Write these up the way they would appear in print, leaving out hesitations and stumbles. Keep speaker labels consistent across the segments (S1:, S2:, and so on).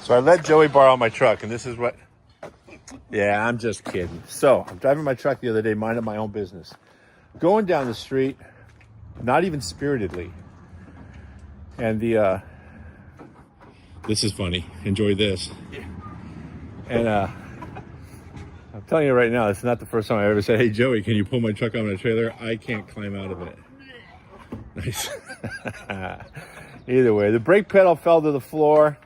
S1: So I let Joey borrow my truck, and this is what... Yeah, I'm just kidding. So I'm driving my truck the other day, minding my own business. Going down the street, not even spiritedly. And the... This is funny. Enjoy this. And I'm telling you right now, it's not the first time I ever said, hey, Joey, can you pull my truck on a trailer? I can't climb out of it. Nice. Either way, the brake pedal fell to the floor.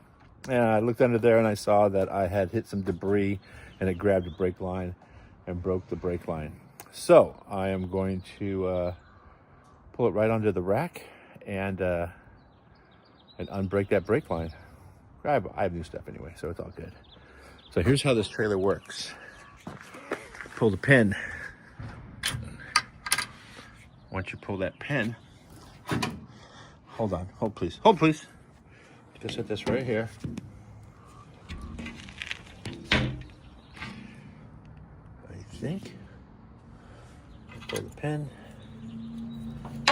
S1: And I looked under there and I saw that I had hit some debris and it grabbed the brake line and broke the brake line. So I am going to pull it right onto the rack and unbrake that brake line. I have new stuff anyway, so it's all good. So here's how this trailer works. Pull the pin. Once you pull that pin, hold on, hold please, Just hit this right here. I think. Pull the pin.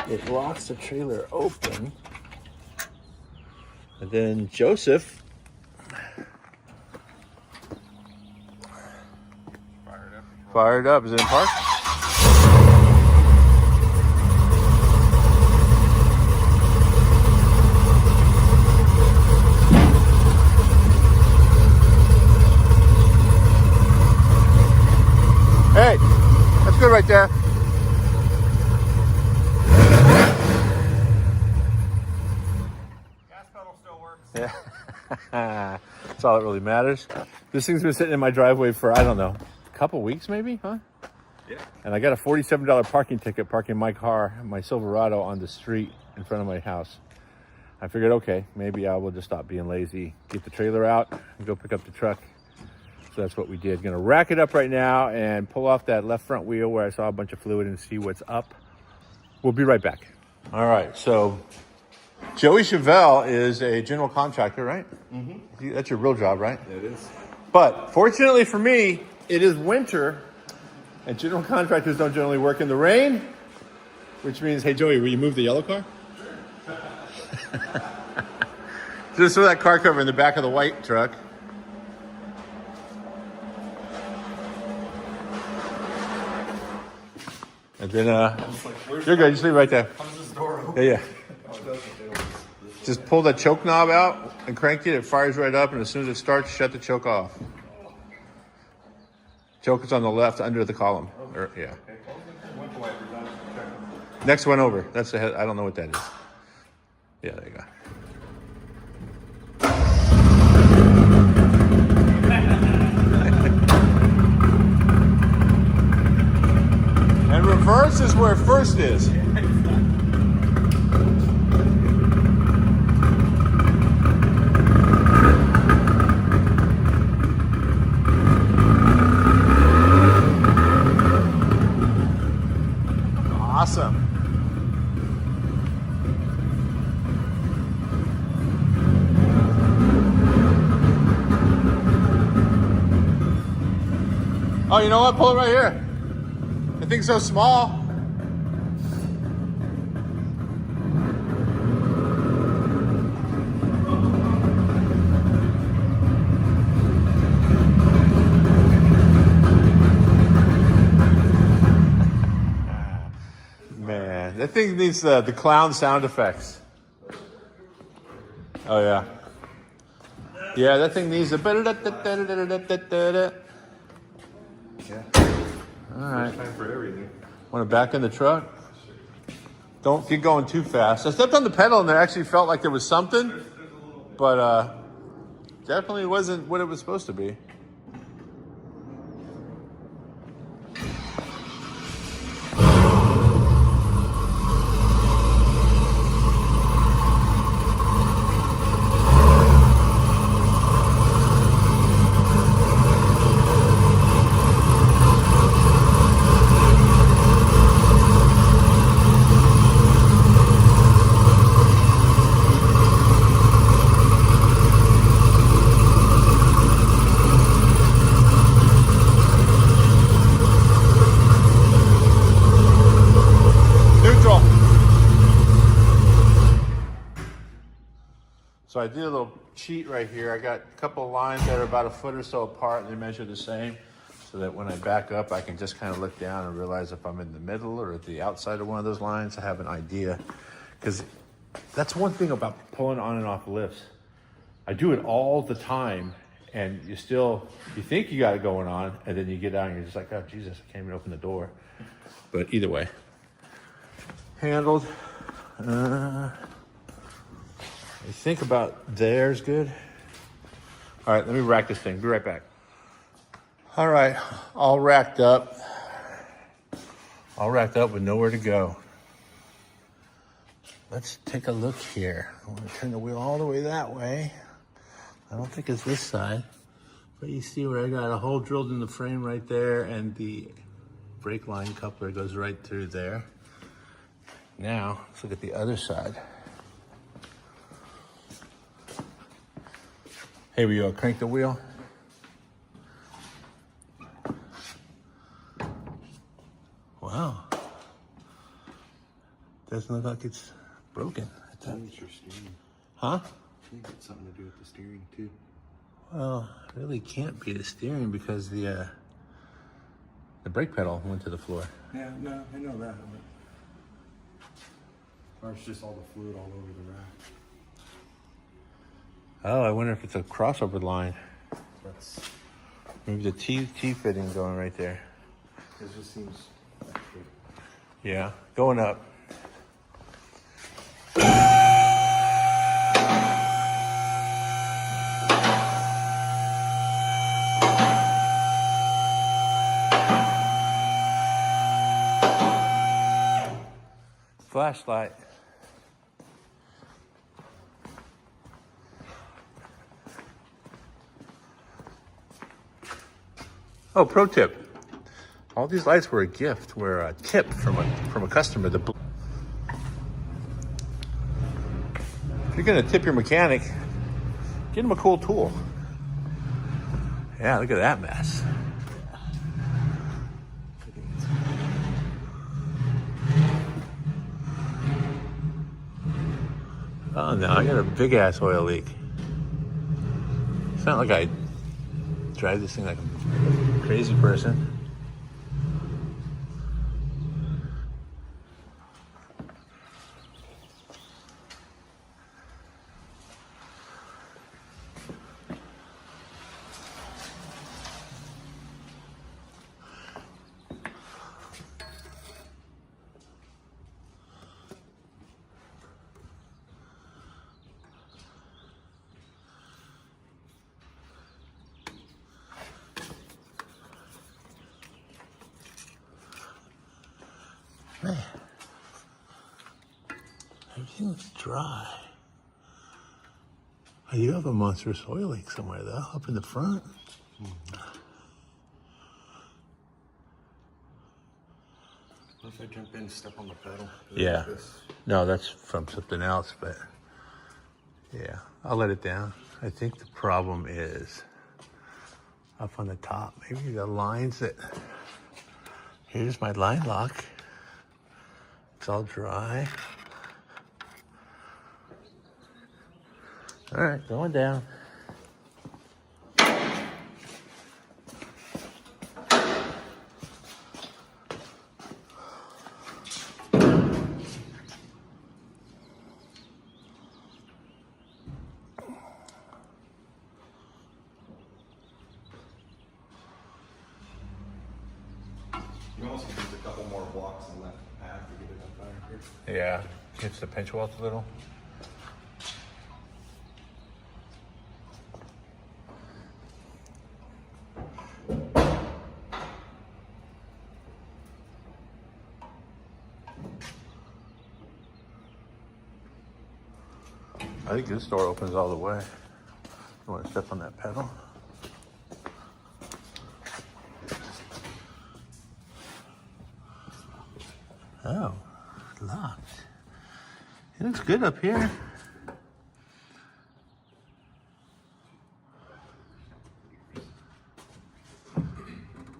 S1: It locks the trailer open. And then Joseph fired up. Is it in park? Hey, that's good right there.
S2: Gas pedal still works.
S1: Yeah. That's all that really matters. This thing's been sitting in my driveway for, I don't know, a couple weeks maybe, huh?
S2: Yeah.
S1: And I got a $47 parking ticket parking my car, my Silverado, on the street in front of my house. I figured, okay, maybe I will just stop being lazy, get the trailer out, and go pick up the truck. So that's what we did. Gonna rack it up right now and pull off that left front wheel where I saw a bunch of fluid and see what's up. We'll be right back. All right, so Joey Chevelle is a general contractor, right? Mm-hmm. That's your real job, right?
S2: It is.
S1: But fortunately for me, it is winter, and general contractors don't generally work in the rain, which means, hey, Joey, will you move the yellow car? Just throw that car cover in the back of the white truck. And then, you're good. Just leave it right there.
S2: How does this door open?
S1: Yeah. Just pull the choke knob out and crank it. It fires right up, and as soon as it starts, shut the choke off. Choke is on the left under the column. Or, yeah. Next one over. That's the head. I don't know what that is. Yeah, there you go. And reverse is where first is. Awesome. Oh, you know what? Pull it right here. The thing's so small. Man, that thing needs the clown sound effects. Oh, yeah. Yeah, that thing needs a...
S2: Yeah.
S1: All right.
S2: Time for everything.
S1: Want to back in the truck? Don't get going too fast. I stepped on the pedal and it actually felt like there was something, but definitely wasn't what it was supposed to be. So I did a little cheat right here. I got a couple of lines that are about a foot or so apart, and they measure the same, so that when I back up, I can just kind of look down and realize if I'm in the middle or at the outside of one of those lines. I have an idea, because that's one thing about pulling on and off lifts. I do it all the time, and you think you got it going on, and then you get out and you're just like, oh Jesus, I can't even open the door. But either way, handled. I think about there's good. All right, let me rack this thing. Be right back. All right, all racked up. All racked up with nowhere to go. Let's take a look here. I'm gonna turn the wheel all the way that way. I don't think it's this side, but you see where I got a hole drilled in the frame right there, and the brake line coupler goes right through there. Now, let's look at the other side. Hey, will you crank the wheel? Wow. Doesn't look like it's broken.
S2: I think it's your steering.
S1: Huh?
S2: I think it's something to do with the steering too.
S1: Well, it really can't be the steering because the brake pedal went to the floor.
S2: Yeah, no, I know that. Or it's just all the fluid all over the rack.
S1: Oh, I wonder if it's a crossover line.
S2: That's.
S1: Maybe the T fitting going right there.
S2: It just seems.
S1: Yeah, going up. Flashlight. Oh, pro tip. All these lights were a gift, were a tip from a customer. If you're gonna tip your mechanic, get him a cool tool. Yeah, look at that mess. Oh no, I got a big ass oil leak. It's not like I drive this thing like a crazy person. Man, everything looks dry. I do have a monstrous oil leak somewhere though, up in the front.
S2: What if I jump in and step on the pedal?
S1: Yeah.
S2: Like this?
S1: No, that's from something else, but yeah, I'll let it down. I think the problem is up on the top. Maybe the lines that, here's my line lock. It's all dry. All right, going down.
S2: You can also use a couple more blocks on that pad to get it up higher here.
S1: Yeah, hits the pinch welt a little. I think this door opens all the way. You want to step on that pedal? Oh, locked. It looks good up here.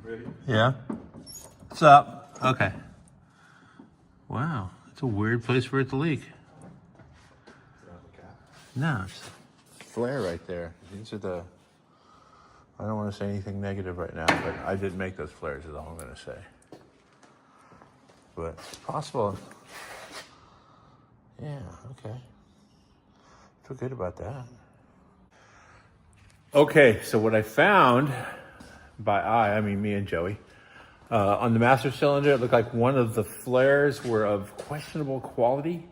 S2: Ready?
S1: Yeah. What's up? Okay. Wow, it's a weird place for it to leak.
S2: Is that the cap?
S1: No, it's flare right there. These are the, I don't want to say anything negative right now, but I didn't make those flares is all I'm going to say. But it's possible. Yeah, okay. Feel good about that. Okay, so what I found, by I mean me and Joey, on the master cylinder, it looked like one of the flares were of questionable quality.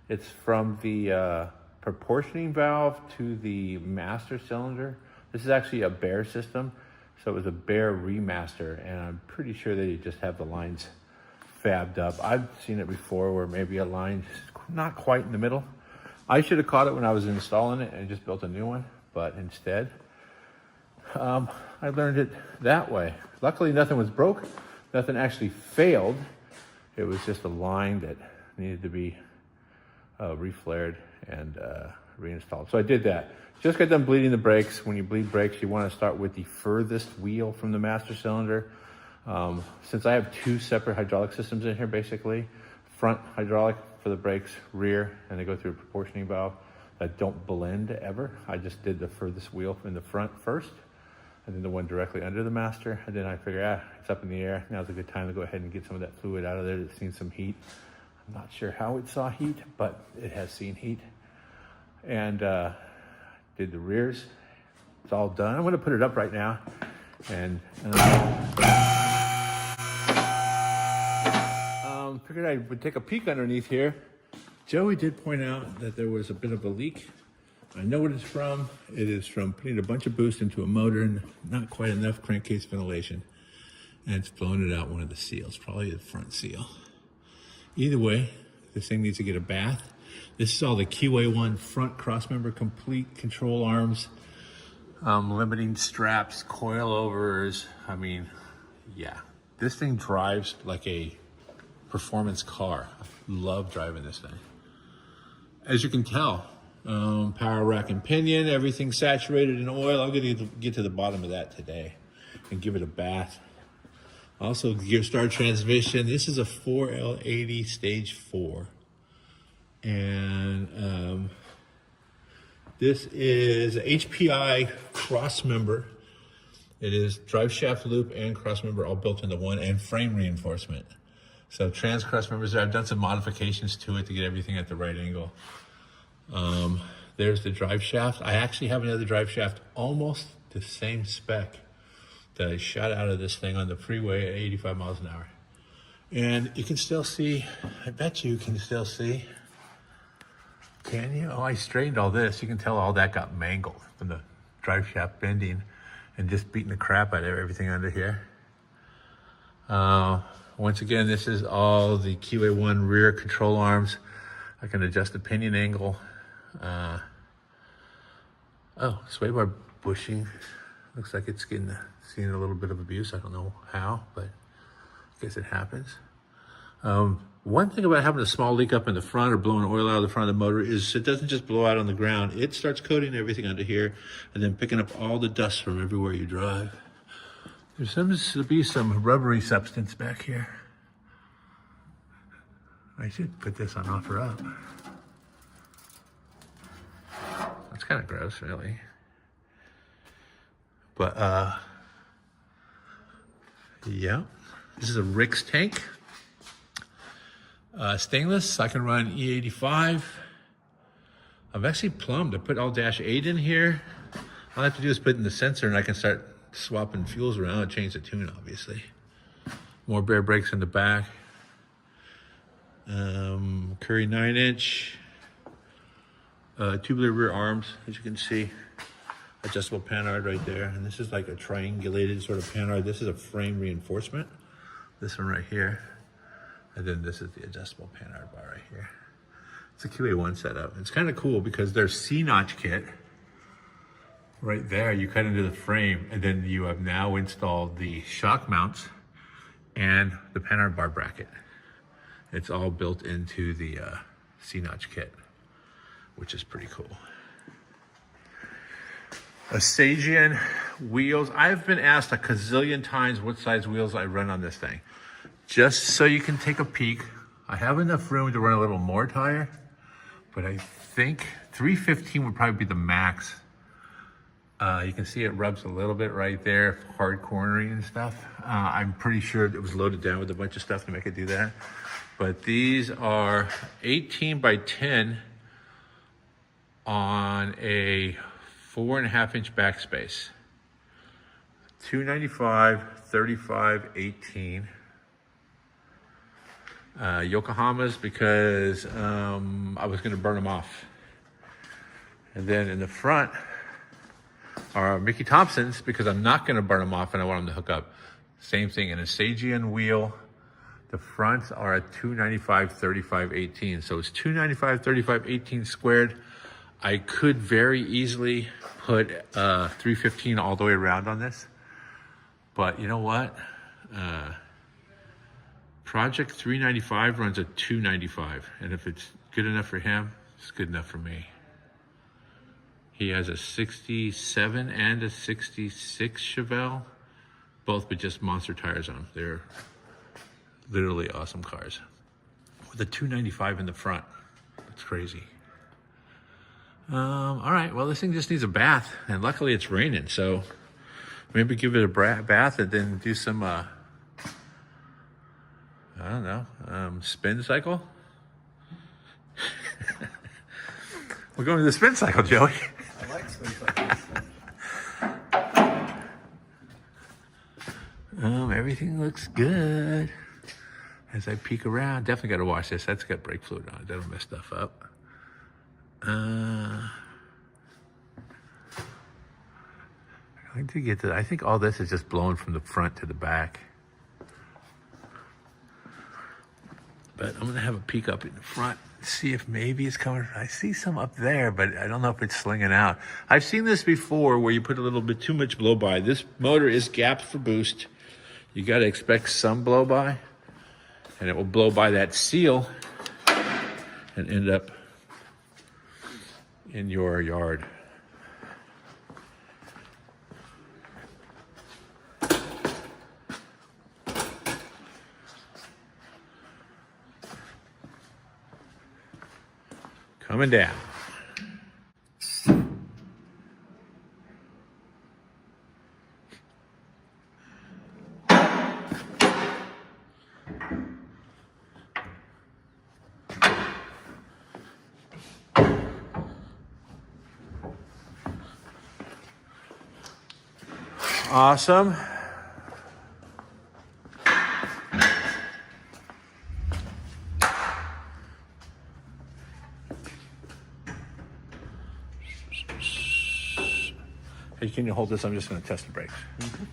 S1: It's from the proportioning valve to the master cylinder. This is actually a bare system, so it was a bare remaster, and I'm pretty sure they just have the lines fabbed up. I've seen it before where maybe a line is not quite in the middle. I should have caught it when I was installing it and just built a new one, but instead, I learned it that way. Luckily, nothing was broke. Nothing actually failed. It was just a line that needed to be reflared and reinstalled. So I did that. Just got done bleeding the brakes. When you bleed brakes, you want to start with the furthest wheel from the master cylinder. Since I have two separate hydraulic systems in here, basically, front hydraulic for the brakes, rear, and they go through a proportioning valve that don't blend ever. I just did the furthest wheel in the front first, and then the one directly under the master. And then I figured, it's up in the air. Now's a good time to go ahead and get some of that fluid out of there. It's seen some heat. I'm not sure how it saw heat, but it has seen heat. And did the rears. It's all done. I'm gonna put it up right now. And figured I would take a peek underneath here. Joey did point out that there was a bit of a leak. I know what it's from. It is from putting a bunch of boost into a motor and not quite enough crankcase ventilation. And it's blown it out one of the seals, probably the front seal. Either way, this thing needs to get a bath. This is all the QA1 front crossmember complete control arms, limiting straps, coilovers. I mean, yeah, this thing drives like a performance car. I love driving this thing. As you can tell, power rack and pinion, everything saturated in oil. I'm gonna get to the bottom of that today and give it a bath. Also, gear star transmission. This is a 4L80 stage 4. And this is HPI cross member. It is drive shaft loop and cross member all built into one, and frame reinforcement. So trans cross members there. I've done some modifications to it to get everything at the right angle. There's the drive shaft. I actually have another drive shaft almost the same spec that I shot out of this thing on the freeway at 85 miles an hour. And you can still see, I bet you can still see. Can you? Oh, I straightened all this. You can tell all that got mangled from the drive shaft bending and just beating the crap out of everything under here. Once again, this is all the QA1 rear control arms. I can adjust the pinion angle. Sway bar bushing. Looks like it's seeing a little bit of abuse. I don't know how, but I guess it happens. One thing about having a small leak up in the front or blowing oil out of the front of the motor is it doesn't just blow out on the ground. It starts coating everything under here and then picking up all the dust from everywhere you drive. There seems to be some rubbery substance back here. I should put this on offer up. That's kind of gross, really. But, yeah. This is a Rick's tank. Stainless, I can run E85. I've actually plumbed. I put all -8 in here. All I have to do is put in the sensor and I can start swapping fuels around and change the tune, obviously. More bare brakes in the back. Curry 9-inch. Tubular rear arms, as you can see. Adjustable panhard right there. And this is like a triangulated sort of panhard. This is a frame reinforcement. This one right here. And then this is the adjustable panhard bar right here. It's a QA1 setup. It's kind of cool because there's C-notch kit right there. You cut into the frame and then you have now installed the shock mounts and the panhard bar bracket. It's all built into the C-notch kit, which is pretty cool. Asagian wheels. I've been asked a gazillion times what size wheels I run on this thing. Just so you can take a peek, I have enough room to run a little more tire, but I think 315 would probably be the max You can see it rubs a little bit right there, hard cornering and stuff. I'm pretty sure it was loaded down with a bunch of stuff to make it do that. But these are 18 by 10 on a 4.5-inch backspace. 295, 35, 18. Yokohamas because I was going to burn them off. And then in the front are Mickey Thompsons because I'm not going to burn them off and I want them to hook up. Same thing, an Asagian wheel. The fronts are at 295, 35, 18. So it's 295, 35, 18 squared. I could very easily put 315 all the way around on this. But you know what? Project 395 runs at 295. And if it's good enough for him, it's good enough for me. He has a 67 and a 66 Chevelle, both with just monster tires on them. They're literally awesome cars. With a 295 in the front. That's crazy. All right, well, this thing just needs a bath, and luckily it's raining, so maybe give it a bath and then do some, I don't know, spin cycle? We're going to the spin cycle, Joey.
S2: I like spin cycles.
S1: Everything looks good. As I peek around, definitely got to wash this. That's got brake fluid on it. That'll mess stuff up. I like to get to. I think all this is just blowing from the front to the back. But I'm gonna have a peek up in the front, see if maybe it's coming. I see some up there, but I don't know if it's slinging out. I've seen this before where you put a little bit too much blow by. This motor is gapped for boost. You got to expect some blow by, and it will blow by that seal and end up in your yard. Coming down. Awesome. Hey, can you hold this? I'm just going to test the brakes. Mm-hmm.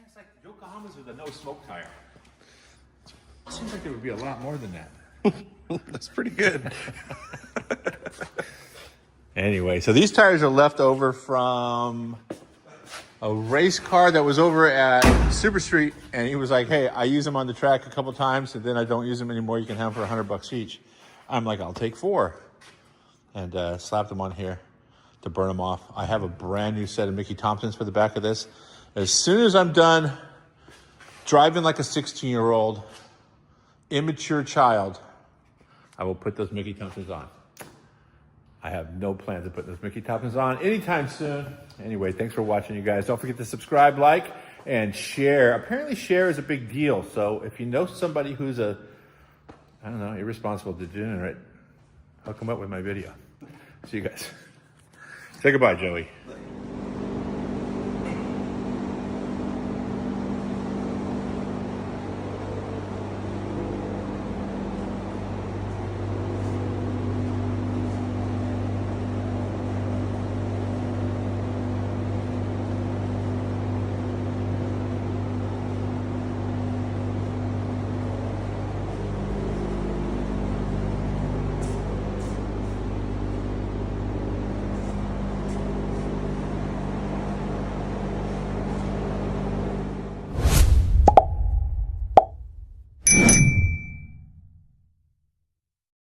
S1: It's like Yokohamas with a no smoke tire. It seems like there would be a lot more than that.
S2: That's pretty good.
S1: Anyway, so these tires are left over from a race car that was over at Super Street, and he was like, hey, I use them on the track a couple times, and then I don't use them anymore. You can have them for $100 each. I'm like, I'll take 4. And slapped them on here to burn them off. I have a brand new set of Mickey Thompsons for the back of this. As soon as I'm done driving like a 16-year-old immature child, I will put those Mickey Thompsons on. I have no plans of putting those Mickey Thompsons on anytime soon. Anyway, thanks for watching, you guys. Don't forget to subscribe, like, and share. Apparently share is a big deal. So if you know somebody who's I don't know, irresponsible degenerate, hook them up with my video. See you guys. Say goodbye, Joey.